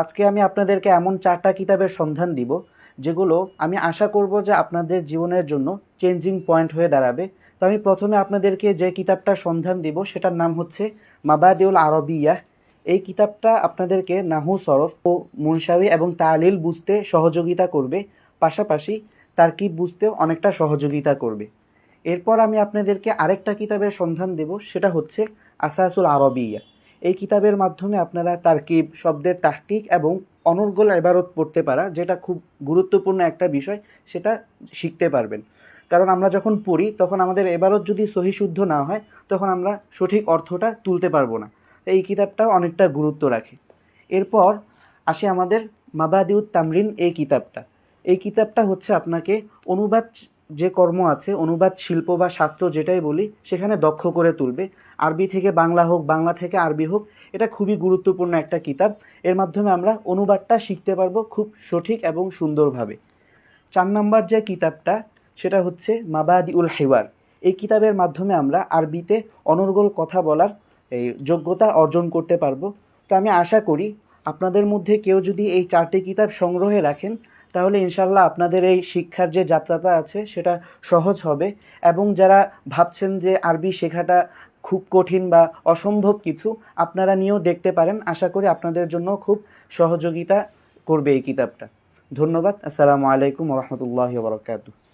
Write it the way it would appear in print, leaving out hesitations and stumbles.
আজকে আমি আপনাদেরকে এমন 4টা কিতাবের সন্ধান দিব যেগুলো আমি আশা করব যে আপনাদের জীবনের জন্য চেঞ্জিং পয়েন্ট হয়ে দাঁড়াবে। তো আমি প্রথমে আপনাদেরকে যে কিতাবটার সন্ধান দিব সেটার নাম হচ্ছে মাবাদিউল আরবিয়াহ। এই কিতাবটা আপনাদেরকে নাহু, সরফ ও মুনশাওয়ি এবং তালিল বুঝতে সহযোগিতা করবে, পাশাপাশি তারকিব বুঝতেও অনেকটা সহযোগিতা করবে। এরপর আমি আপনাদেরকে আরেকটা কিতাবের সন্ধান দেব, সেটা হচ্ছে আসাসুল আরবিয়া। এই কিতাবের মাধ্যমে আপনারা তারকিব, শব্দের তাহকিক এবং অনর্গল ইবারত পড়তে পারা, যেটা খুব গুরুত্বপূর্ণ একটা বিষয়, সেটা শিখতে পারবেন। কারণ আমরা যখন পড়ি তখন আমাদের ইবারত যদি সহি শুদ্ধ না হয় তখন আমরা সঠিক অর্থটা তুলতে পারবো না। এই কিতাবটাও অনেকটা গুরুত্ব রাখে। এরপর আসে আমাদের মাবাদিউত তামরিন এই কিতাবটা। এই কিতাবটা হচ্ছে আপনাকে অনুবাদ, যে কর্ম আছে, অনুবাদ শিল্প বা শাস্ত্র যেটাই বলি, সেখানে দক্ষ করে তুলবে। আরবি থেকে বাংলা হোক, বাংলা থেকে আরবি হোক, এটা খুবই গুরুত্বপূর্ণ একটা কিতাব। এর মাধ্যমে আমরা অনুবাদটা শিখতে পারবো খুব সঠিক এবং সুন্দরভাবে। 4 নম্বর যে কিতাবটা, সেটা হচ্ছে মাবাদিউল হিওয়ার। এই কিতাবের মাধ্যমে আমরা আরবিতে অনর্গল কথা বলার এই যোগ্যতা অর্জন করতে পারবো। তো আমি আশা করি আপনাদের মধ্যে কেউ যদি এই 4টি কিতাব সংগ্রহে রাখেন, তাহলে ইনশাল্লাহ আপনাদের এই শিক্ষার যে যাত্রাটা আছে সেটা সহজ হবে। এবং যারা ভাবছেন যে আরবি শেখাটা খুব কঠিন বা অসম্ভব কিছু, আপনারা নিয়েও দেখতে পারেন। আশা করি আপনাদের জন্য খুব সহযোগিতা করবে এই কিতাবটা। ধন্যবাদ। আসসালামু আলাইকুম ওয়া রাহমাতুল্লাহি ওয়া বারাকাতুহু।